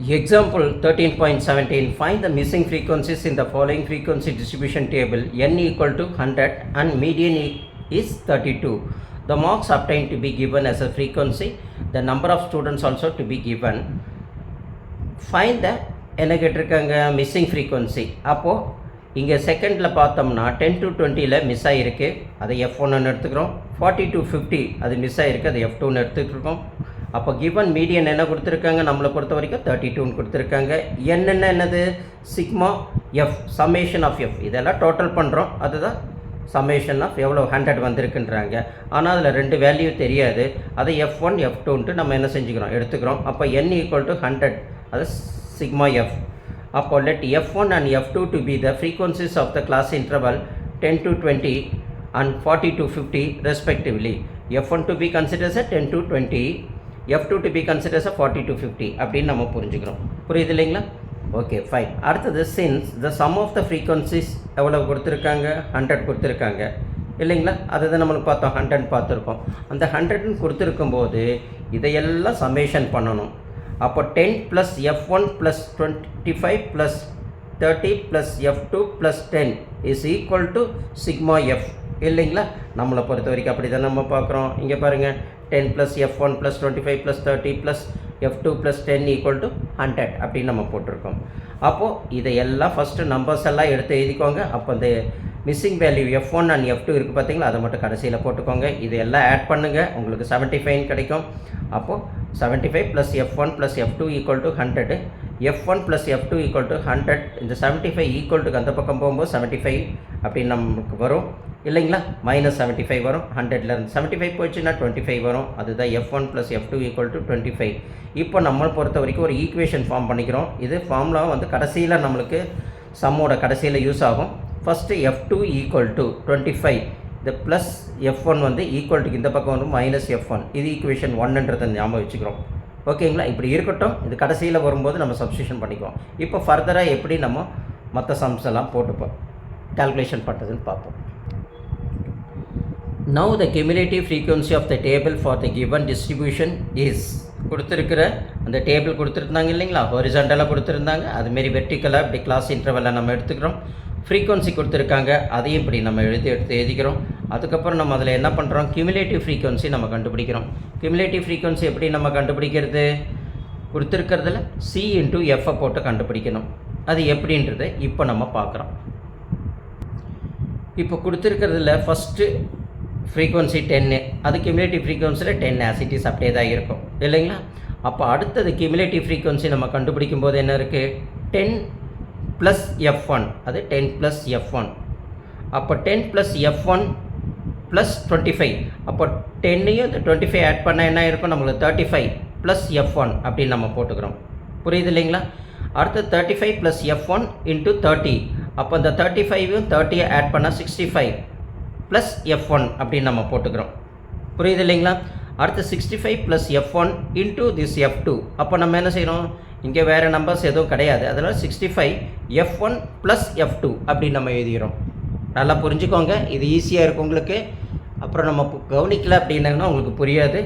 Example 13.17. Find the missing frequencies in the following frequency distribution table. N equal to 100 and median is 32. The marks obtained to be given as a frequency. The number of students also to be given. Find the என்ன கேட்டிருக்காங்க missing frequency. அப்போது இங்கே செகண்டில் பார்த்தோம்னா 10 to 20ல் miss ஆகிருக்கு, அதை F1ன்னு எடுத்துக்கிறோம். 40 to 50 அது மிஸ் ஆகிருக்கு, அது F2ன்னு எடுத்துக்கிட்டுருக்கோம். அப்போ கிவன் மீடியன் என்ன கொடுத்துருக்காங்க, நம்மளை பொறுத்த வரைக்கும் 32ன்னு கொடுத்துருக்காங்க. என்னது sigma F, summation of F, இதெல்லாம் டோட்டல் பண்ணுறோம், அதுதான் சம்மேஷன் ஆஃப் எவ்வளோ 100 வந்திருக்குன்றாங்க. ஆனால் அதில் ரெண்டு வேல்யூ தெரியாது, அதை F1 F2ன்ட்டு நம்ம என்ன செஞ்சுக்கிறோம் எடுத்துக்கிறோம். அப்போ n ஈக்குவல் டு 100, அது sigma f. அப்போ let F1 and F2 to be the frequencies of the class interval 10 to 20 and 40 to 50 respectively. F1 to be considered as a 10 to 20, F2 to be considered as a 40 to 50 அப்படின்னு நம்ம புரிஞ்சுக்கிறோம். புரியுது இல்லைங்களா? Okay fine. அடுத்தது since the sum of the frequencies எவ்வளோ கொடுத்துருக்காங்க, 100 கொடுத்துருக்காங்க இல்லைங்களா? அதுதான் நம்மளுக்கு பார்த்தோம், 100 பார்த்துருக்கோம். அந்த 100 கொடுத்துருக்கும்போது இதையெல்லாம் சம்மேஷன் பண்ணணும். அப்போ 10 + F1 + 25 + 30 + F2 + 10 is equal to sigma f இல்லைங்களா? நம்மளை பொறுத்த வரைக்கும் அப்படி தான் நம்ம பார்க்குறோம். இங்கே பாருங்கள், 10 + F1 + 25 + 30 + F2 + 10 = 100 அப்படின்னு நம்ம போட்டிருக்கோம். அப்போது இதையெல்லாம் ஃபஸ்ட்டு நம்பர்ஸ் எல்லாம் எடுத்து எழுதிக்கோங்க. அப்போ இந்த missing value F1 and F2 இருக்குது பார்த்தீங்களா, அதை மட்டும் கடைசியில் போட்டுக்கோங்க. இதையெல்லாம் ஆட் பண்ணுங்கள், உங்களுக்கு 75 கிடைக்கும். அப்போது 75 + F1 + F2 = 100. F1 + F2 = 100. இந்த 75 ஈக்குவல்ட்டுக்கு அந்த பக்கம் போகும்போது 75 அப்படின்னு நமக்கு வரும் இல்லைங்களா? -75 வரும். 100லேருந்து 75 போயிடுச்சுன்னா 25 வரும். அதுதான் F1 + F2 = 25. இப்போ நம்மளை பொறுத்த வரைக்கும் ஒரு ஈக்குவேஷன் ஃபார்ம் பண்ணிக்கிறோம். இது ஃபார்முலா வந்து கடைசியில் நம்மளுக்கு சம்மோட கடைசியில் யூஸ் ஆகும். ஃபஸ்ட்டு F2 = 25, இந்த ப்ளஸ் F1 வந்து ஈக்குவல்ட்டுக்கு இந்த பக்கம் வந்து -F1. இது ஈக்குவேஷன் 1ன்றதை ஞாபகம் வச்சுக்கிறோம். ஓகேங்களா? இப்படி இருக்கட்டும், இது கடைசியில் வரும்போது நம்ம சப்ஸ்டியூஷன் பண்ணிக்குவோம். இப்போ ஃபர்தராக எப்படி நம்ம மற்ற சம்ஸ் எல்லாம் போட்டுப்போம் கால்குலேஷன் பண்ணுறதுன்னு பார்ப்போம். Now the cumulative frequency of the table for the given distribution is கொடுத்துருக்கிற அந்த டேபிள் கொடுத்துருந்தாங்க இல்லைங்களா, ஹொரிசாண்டலாக கொடுத்துருந்தாங்க, அதுமாரி வெர்டிக்கலாக இப்படி கிளாஸ் இன்டர்வலில் நம்ம எடுத்துக்கிறோம். ஃப்ரீக்வன்சி கொடுத்துருக்காங்க, அதையும் இப்படி நம்ம எடுத்து எழுதிக்கிறோம். அதுக்கப்புறம் நம்ம அதில் என்ன பண்ணுறோம், கியூமுலேட்டிவ் ஃப்ரீக்வன்சி நம்ம கண்டுபிடிக்கிறோம். கியூமுலேட்டிவ் ஃப்ரீக்வன்சி எப்படி நம்ம கண்டுபிடிக்கிறது, கொடுத்துருக்கிறதுல C × F போட்டு கண்டுபிடிக்கணும். அது எப்படின்றத இப்போ நம்ம பார்க்குறோம். இப்போ கொடுத்துருக்கிறதுல ஃபஸ்ட்டு ஃப்ரீக்வன்சி 10, அது கியூமுலேட்டிவ் ஃப்ரீக்வன்சியில் 10 as it is அப்படியே தான் இருக்கும் இல்லைங்களா? அப்போ அடுத்தது கியூமுலேட்டிவ் ஃப்ரீக்வன்சி நம்ம கண்டுபிடிக்கும் போது என்ன இருக்குது, 10 + F1, அது 10 + F1. அப்போ 10 + F1 + 25. அப்போ 10யும் இந்த 25 ஆட் பண்ணால் என்ன இருக்கும், நம்மளுக்கு 35 + F1 அப்படின்னு நம்ம போட்டுக்கிறோம். புரியுது இல்லைங்களா? அடுத்து 35 + F1 × 30. அப்போ இந்த 35யும் 30 ஆட் பண்ணால் 65 + F1 அப்படின்னு நம்ம போட்டுக்கிறோம். புரியுது இல்லைங்களா? அடுத்து 65 + F1 × this F2. அப்போ நம்ம என்ன செய்யணும், இங்கே வேறு நம்பர்ஸ் எதுவும் கிடையாது, அதனால் 65 F1 + F2 அப்படின்னு நம்ம எழுதிக்கிறோம். நல்லா புரிஞ்சுக்கோங்க, இது ஈஸியாக இருக்கும் உங்களுக்கு. அப்புறம் நம்ம கவனிக்கல அப்படின்னாங்கன்னா உங்களுக்கு புரியாது.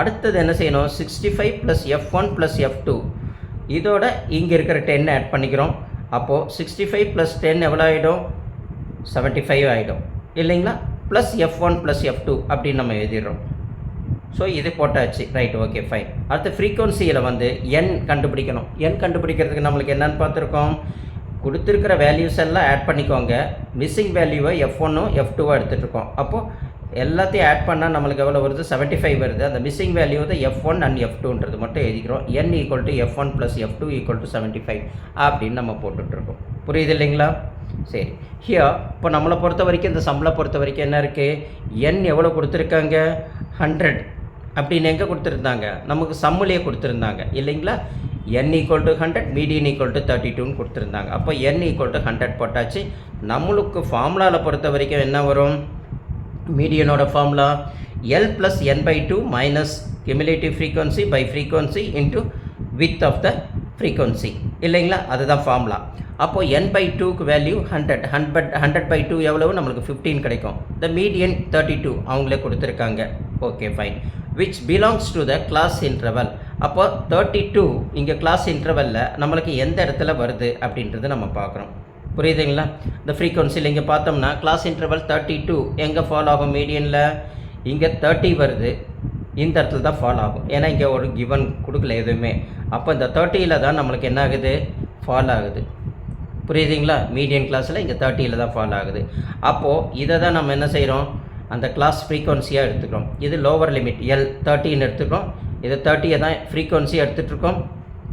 அடுத்தது என்ன செய்யணும், 65 + F1 + F2 இதோட இங்கே இருக்கிற 10 ஆட் பண்ணிக்கிறோம். அப்போது 65 + 10 எவ்வளோ ஆகிடும், 75 ஆகிடும் இல்லைங்களா? ப்ளஸ் F1 + F2 அப்படின்னு நம்ம எழுதிடுறோம். ஸோ இது போட்டாச்சு, ரைட், ஓகே ஃபைன். அடுத்த ஃப்ரீக்வன்சியில் வந்து n கண்டுபிடிக்கணும். n கண்டுபிடிக்கிறதுக்கு நம்மளுக்கு என்னென்னு பார்த்துருக்கோம், கொடுத்துருக்கிற வேல்யூஸ் எல்லாம் ஆட் பண்ணிக்கோங்க. மிஸ்ஸிங் வேல்யூவை F1ம் F2வாக எடுத்துகிட்ருக்கோம். அப்போது எல்லாத்தையும் ஆட் பண்ணால் நம்மளுக்கு எவ்வளோ வருது, 75 வருது. அந்த மிஸ்ஸிங் வேல்யூ வந்து F1 and F2ன்றது மட்டும் எழுதிக்கிறோம். n = F1 + F2 = 75 அப்படின்னு நம்ம போட்டுட்ருக்கோம். புரியுது இல்லைங்களா? சரி, ஹியர் இப்போ நம்மளை பொறுத்த வரைக்கும் இந்த சம்பளை பொறுத்த வரைக்கும் என்ன இருக்குது, n எவ்வளோ கொடுத்துருக்காங்க, 100 அப்படின்னு எங்கே கொடுத்துருந்தாங்க, நமக்கு சம்முலேயே கொடுத்துருந்தாங்க இல்லைங்களா? n = 100, மீடியன் = 32ன்னு கொடுத்துருந்தாங்க. அப்போ n = 100 போட்டாச்சு. நம்மளுக்கு ஃபார்முலாவில் பொறுத்த வரைக்கும் என்ன வரும், மீடியனோட formula L + n/2 minus cumulative frequency by frequency into width of the frequency இல்லைங்களா? அதுதான் ஃபார்முலா. அப்போது n/2க்கு வேல்யூ 100, 100/2 எவ்வளவு, நம்மளுக்கு 15 கிடைக்கும். த மீடியன் 32 அவங்களே கொடுத்துருக்காங்க. Okay fine. which belongs to the class interval. அப்போ 32 இங்கே கிளாஸ் இன்டர்வலில் நம்மளுக்கு எந்த இடத்துல வருது அப்படின்றது நம்ம பார்க்குறோம். புரியுதுங்களா? இந்த ஃப்ரீக்வன்சியில் இங்கே பார்த்தோம்னா கிளாஸ் இன்டர்வல் 32 எங்கே ஃபால் ஆகும்? மீடியனில் இங்கே 30 வருது, இந்த இடத்துல தான் ஃபால் ஆகும். ஏன்னா இங்கே ஒரு கிவன் கொடுக்கல எதுவுமே. அப்போ இந்த 30ல் தான் நம்மளுக்கு என்ன ஆகுது? ஃபால் ஆகுது. புரியுதுங்களா? மீடியன் கிளாஸில் இங்கே 30ல் தான் ஃபால் ஆகுது. அப்போது இதை தான் நம்ம என்ன செய்கிறோம்? அந்த கிளாஸ் ஃப்ரீக்வன்சியாக எடுத்துக்கிறோம். இது லோவர் லிமிட் எல் 30ன்னு எடுத்துக்கிறோம். இது 30 தான் ஃப்ரீக்வன்சியாக எடுத்துகிட்ருக்கோம்.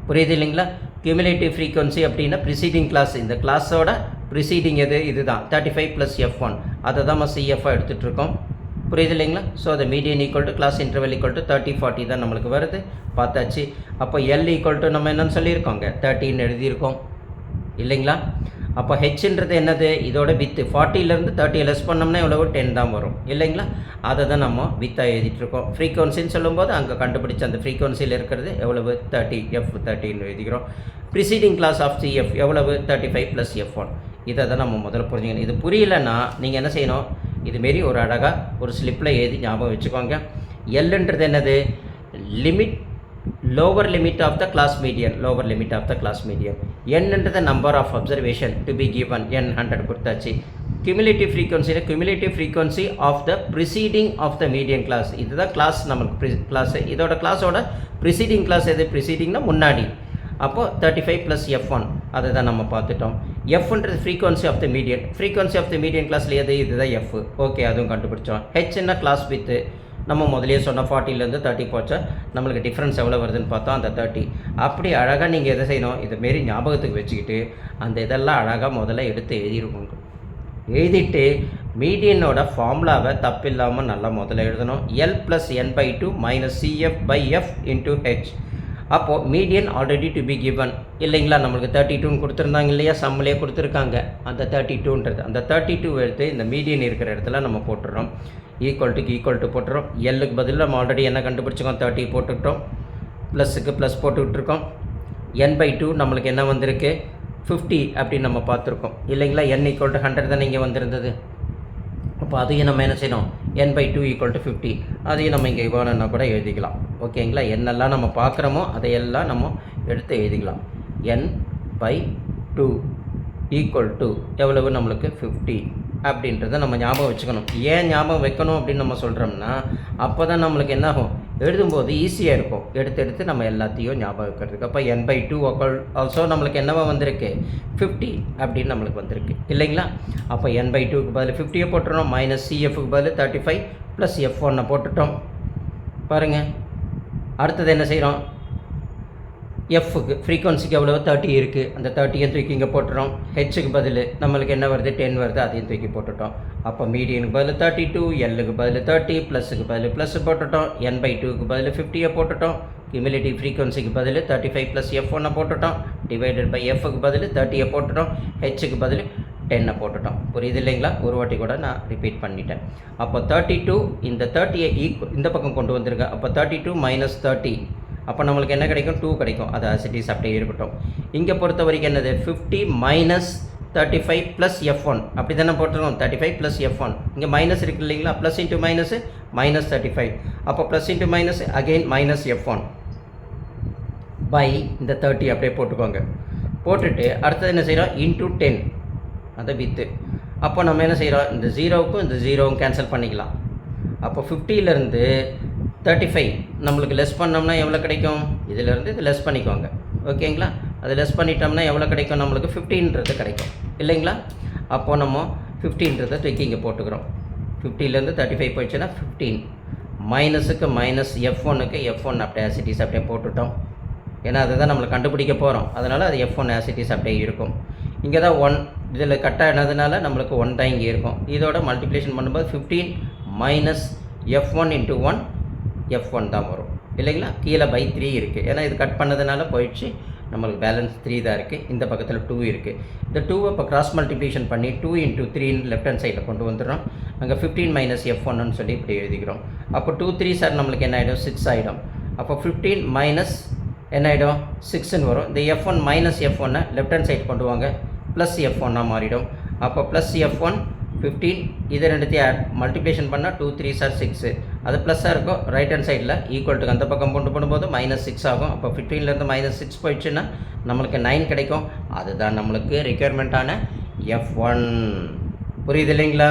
புரியுது இல்லைங்களா? கியூமுலேட்டிவ் ஃப்ரீக்வன்சி அப்படின்னா ப்ரிசீடிங் கிளாஸ், இந்த கிளாஸோட ப்ரிசீடிங் இது தான் 35 + F1, அதை தான் நம்ம சிஎஃபாக எடுத்துகிட்ருக்கோம். புரியுது இல்லைங்களா? ஸோ அது median equal to class interval equal to 30 40 தான் நம்மளுக்கு வருது. பார்த்தாச்சு. அப்போ எல் ஈக்குவல் டு நம்ம என்னன்னு சொல்லியிருக்கோங்க? 30ன்னு எழுதியிருக்கோம் இல்லைங்களா? அப்போ ஹெச்ன்றது என்னது? இதோட வித்து 40லேருந்து 30 லெஸ் பண்ணோம்னா எவ்வளவு? 10 தான் வரும் இல்லைங்களா? அதை தான் நம்ம வித்தாக எழுதிட்டுருக்கோம். ஃப்ரீக்வன்சின்னு சொல்லும்போது அங்கே கண்டுபிடிச்ச அந்த ஃப்ரீக்வன்சியில் இருக்கிறது எவ்வளவு? 30 F30ன்னு எழுதிக்கிறோம். ப்ரிசீடிங் கிளாஸ் ஆஃப் சிஎஃப் எவ்வளவு? 35 + F1. இதை தான் நம்ம முதல்ல புரிஞ்சுக்கணும். இது புரியலைன்னா நீங்கள் என்ன செய்யணும்? இதுமாரி ஒரு அழகாக ஒரு ஸ்லிப்பில் எழுதி ஞாபகம் வச்சுக்கோங்க. எல்ன்றது என்னது? Limit, lower limit of the class median, lower limit of the class median. n into the number of observation to be given, n 100 கொடுத்தாச்சு. cumulative frequency, cumulative frequency of the preceding of the median class. இதுதான் class, நமக்கு class. இதோட கிளாஸோட preceding class எது? precedingனா முன்னாடி. அப்போ 35 + F1 அதை தான் நம்ம பார்த்துட்டோம். எஃப்ன்றது frequency of the median. Frequency of the median கிளாஸில் எது? இதுதான் எஃப். ஓகே, அதுவும் கண்டுபிடிச்சோம். ஹெச்னா கிளாஸ் வித்து, நம்ம முதலே சொன்ன 40லேருந்து 30 போச்சா நம்மளுக்கு டிஃப்ரென்ஸ் எவ்வளோ வருதுன்னு பார்த்தோம், அந்த 30. அப்படி அழகாக நீங்கள் எதை செய்யணும்? இதுமாரி ஞாபகத்துக்கு வச்சுக்கிட்டு அந்த இதெல்லாம் அழகாக முதல்ல எடுத்து எழுதிருக்கோங்க. எழுதிட்டு மீடியனோட ஃபார்முலாவை தப்பில்லாமல் நல்லா முதல்ல எழுதணும். L + n/2 - CF/F × H. அப்போது median already to be given இல்லைங்களா? நம்மளுக்கு 32ன்னு கொடுத்துருந்தாங்க இல்லையா? சம்மிலே கொடுத்துருக்காங்க அந்த 32ன்றது. அந்த 32 எடுத்து இந்த மீடியன் இருக்கிற இடத்துல நம்ம போட்டுடுறோம். ஈக்குவல் டு போட்டுறோம். எல்லுக்கு பதில் நம்ம ஆல்ரெடி என்ன கண்டுபிடிச்சிக்கோம்? 30 போட்டுக்கிட்டோம். ப்ளஸ்ஸுக்கு ப்ளஸ் போட்டுக்கிட்டுருக்கோம். n/2 நம்மளுக்கு என்ன வந்திருக்கு? 50 அப்படின்னு நம்ம பார்த்துருக்கோம் இல்லைங்களா? n = 100 தானே இங்கே வந்திருந்தது. அப்போ அதையும் நம்ம என்ன செய்யணும்? n/2 = 50. அதையும் நம்ம இங்கே வேணும்னா கூட எழுதிக்கலாம். ஓகேங்களா? என்னெல்லாம் நம்ம பார்க்குறோமோ அதையெல்லாம் நம்ம எடுத்து எழுதிக்கலாம். n/2 = எவ்வளவு? நம்மளுக்கு 50 அப்படின்றத நம்ம ஞாபகம் வச்சுக்கணும். ஏன் ஞாபகம் வைக்கணும் அப்படின்னு நம்ம சொல்கிறோம்னா, அப்போ தான் நம்மளுக்கு என்ன ஆகும்? எழுதும்போது ஈஸியாக இருக்கும். எடுத்து நம்ம எல்லாத்தையும் ஞாபகம் வைக்கிறதுக்கு. அப்போ n/2 ஆல்சோ நம்மளுக்கு என்னவா வந்திருக்கு? 50 அப்படின்னு நம்மளுக்கு வந்திருக்கு இல்லைங்களா? அப்போ n/2க்கு பதில் 50 போட்டுறோம். -CFக்கு பதில் 35 + F1 போட்டுட்டோம். பாருங்கள், அடுத்தது என்ன செய்கிறோம்? எஃப்க்கு ஃப்ரீக்வன்சிக்கு எவ்வளோ? 30 இருக்குது. அந்த 30யும் தூக்கி இங்கே போட்டுறோம். ஹெச்சுக்கு பதில் நம்மளுக்கு என்ன வருது? 10 வருது. அதையும் தூக்கி போட்டுட்டோம். அப்போ மீடியனுக்கு பதில் 32, எல்லுக்கு பதில் 30, ப்ளஸுக்கு பதில் ப்ளஸ் போட்டுட்டோம். n/2க்கு பதில் 50 போட்டுட்டோம். கியூமுலேட்டிவ் ஃப்ரீக்வன்சிக்கு பதில் 35 + F1 போட்டுட்டோம். டிவைடட் பை எஃப்க்கு பதில் 30 போட்டுட்டோம். ஹெச்சுக்கு பதில் 10 போட்டுட்டோம். புரியுது இல்லைங்களா? ஒரு வாட்டி கூட நான் ரிப்பீட் பண்ணிட்டேன். அப்போ 32 இந்த 30 இந்த பக்கம் கொண்டு வந்துருங்க. அப்போ 32 - 30, அப்போ நம்மளுக்கு என்ன கிடைக்கும்? 2 கிடைக்கும். அது ஆசிட்டிஸ் அப்படியே இருக்கட்டும். இங்கே பொறுத்த வரைக்கும் என்னது? 50 - 35 + F1 அப்படி தானே போட்டுருக்கோம். 35 + F1 இங்கே மைனஸ் இருக்குது இல்லைங்களா? Plus into minus -35. அப்போ plus into minus again -F1 by இந்த 30 அப்படியே போட்டுக்கோங்க. போட்டுட்டு அடுத்தது என்ன செய்கிறோம்? × 10 அதை வித்து. அப்போ நம்ம என்ன செய்கிறோம்? இந்த 0க்கும் இந்த 0வும் கேன்சல் பண்ணிக்கலாம். அப்போ 50லேருந்து 35 நம்மளுக்கு லெஸ் பண்ணோம்னா எவ்வளோ கிடைக்கும்? இதிலேருந்து இது லெஸ் பண்ணிக்கோங்க. ஓகேங்களா? அது லெஸ் பண்ணிட்டோம்னா எவ்வளோ கிடைக்கும்? நம்மளுக்கு 15ன்றது கிடைக்கும் இல்லைங்களா? அப்போது நம்ம 15ன்றதை தூக்கி இங்கே போட்டுக்கிறோம். 50லேருந்து 35 போயிடுச்சுன்னா 15. மைனஸுக்கு -F1க்கு F1 அப்படியே ஆசிட்டிஸ் அப்படியே போட்டுட்டோம். ஏன்னா அதை தான் நம்மளை கண்டுபிடிக்க போகிறோம். அதனால் அது F1 ஆசிட்டிஸ் அப்படியே இருக்கும். இங்கே தான் 1 இதில் கட் ஆனதுனால நம்மளுக்கு 1 தான் இங்கே இருக்கும். இதோட மல்டிப்ளிகேஷன் பண்ணும்போது 15 - F1 × 1 F1 தான் வரும் இல்லைங்களா? கீழே பை 3 இருக்குது. ஏன்னா இது கட் பண்ணதுனால போயிடுச்சு. நம்மளுக்கு பேலன்ஸ் 3 தான் இருக்குது. இந்த பக்கத்தில் 2 இருக்குது. இந்த 2வை இப்போ கிராஸ் மல்டிப்ளிகேஷன் பண்ணி 2 × 3 லெஃப்ட் ஹேண்ட் சைடில் கொண்டு வந்துடுறோம். அங்கே 15 - F1ன்னு சொல்லி இப்படி எழுதிக்கிறோம். அப்போ 2 3 சார் நம்மளுக்கு என்ன ஆகிடும்? 6 ஆகிடும். அப்போ 15 மைனஸ் என்ன ஆகிடும்? 6ன்னு வரும். இந்த F1 - F1 left hand side கொண்டு வாங்க, ப்ளஸ் F1 மாறிடும். அப்போ ப்ளஸ் F1 15 இது ரெண்டுத்தையும் மல்டிப்ளிகேஷன் பண்ணால் 2 3s are 6 அது ப்ளஸ்ஸாக இருக்கும். ரைட் ஹேண்ட் சைடில் ஈக்குவல்ட்டுக்கு அந்த பக்கம் கொண்டு போடும்போது -6 ஆகும். அப்போ 15லேருந்து -6 போயிடுச்சுன்னா நம்மளுக்கு 9 கிடைக்கும். அதுதான் நம்மளுக்கு ரிக்யர்மெண்ட்டான F1. புரியுது இல்லைங்களா?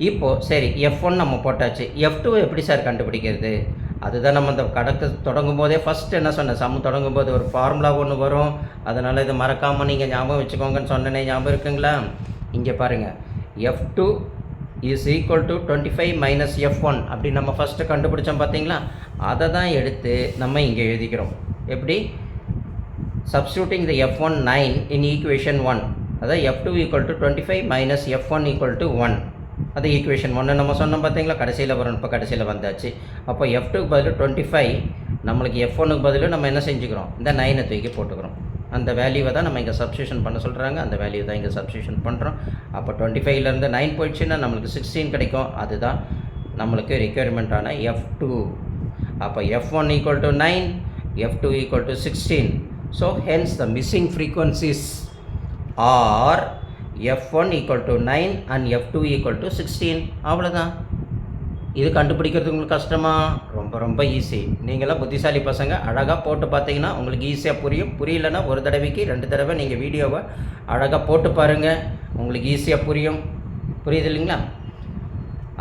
இப்போது சரி, F1 நம்ம போட்டாச்சு. F2 எப்படி சார் கண்டுபிடிக்கிறது? அதுதான் நம்ம இந்த கணக்கு தொடங்கும் போதே ஃபஸ்ட்டு என்ன சொன்னேன், சம் தொடங்கும் போது ஒரு ஃபார்முலா ஒன்று வரும். அதனால் இது மறக்காமல் நீங்கள் ஞாபகம் வச்சுக்கோங்கன்னு சொன்னேனே, ஞாபகம் இருக்குங்களா? இங்கே பாருங்கள், F2 is equal to 25 minus F1 அப்படி நம்ம ஃபஸ்ட்டு கண்டுபிடிச்சோம் பார்த்தீங்களா? அதை தான் எடுத்து நம்ம இங்கே எழுதிக்கிறோம். எப்படி? சப்ஸ்டியூட்டிங் த F1 9 இன் ஈக்குவேஷன் 1. அதாவது F2 equal to 25 minus F1 equal to 1. அது ஈக்குவேஷன் 1 நம்ம சொன்னோம் பார்த்தீங்களா? கடைசியில் வரும். இப்போ கடைசியில் வந்தாச்சு. அப்போ F2க்கு பதில் 25, நம்மளுக்கு F1க்கு பதில் நம்ம என்ன செஞ்சுக்கிறோம், இந்த 9 தூக்கி போட்டுக்கிறோம். அந்த வேல்யூவை தான் நம்ம இங்கே சப்ஸ்டியூஷன் பண்ண சொல்கிறாங்க. அந்த வேல்யூ தான் இங்கே சப்ஸ்டியூஷன் பண்ணுறோம். அப்போ 25லேருந்து 9 போயிடுச்சுன்னா நம்மளுக்கு 16 கிடைக்கும். அதுதான் நம்மளுக்கு ரிக்யர்மெண்ட்டான F2. அப்போ F1 equal to 9, F2 equal to 16. So hence the missing frequencies are F1 equal to 9 and F2 equal to 16. அவ்வளோதான். இது கண்டுபிடிக்கிறது உங்களுக்கு கஷ்டமா? ரொம்ப ரொம்ப ஈஸி. நீங்களாம் புத்திசாலி பசங்க, அழகாக போட்டு பார்த்தீங்கன்னா உங்களுக்கு ஈஸியாக புரியும். புரியலன்னா ஒரு தடவைக்கு 2 தடவை நீங்கள் வீடியோவை அழகாக போட்டு பாருங்கள், உங்களுக்கு ஈஸியாக புரியும். புரியுது இல்லைங்களா?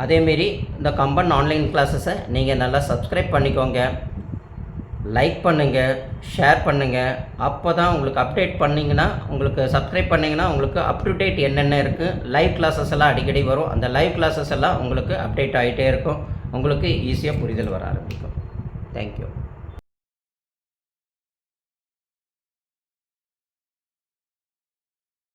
அதேமாரி இந்த கம்பன் ஆன்லைன் கிளாஸஸை நீங்கள் நல்லா சப்ஸ்கிரைப் பண்ணிக்கோங்க, லைக் பண்ணுங்கள், ஷேர் பண்ணுங்கள். அப்போ தான் உங்களுக்கு அப்டேட் பண்ணிங்கன்னா, உங்களுக்கு சப்ஸ்கிரைப் பண்ணிங்கன்னா உங்களுக்கு அப் டு டேட் என்னென்ன இருக்குது, லைவ் கிளாஸஸ் எல்லாம் அடிக்கடி வரும். அந்த லைவ் கிளாஸஸ் எல்லாம் உங்களுக்கு அப்டேட் ஆகிட்டே இருக்கும். உங்களுக்கு ஈஸியாக புரிதல் வர ஆரம்பிக்கும். தேங்க்யூ.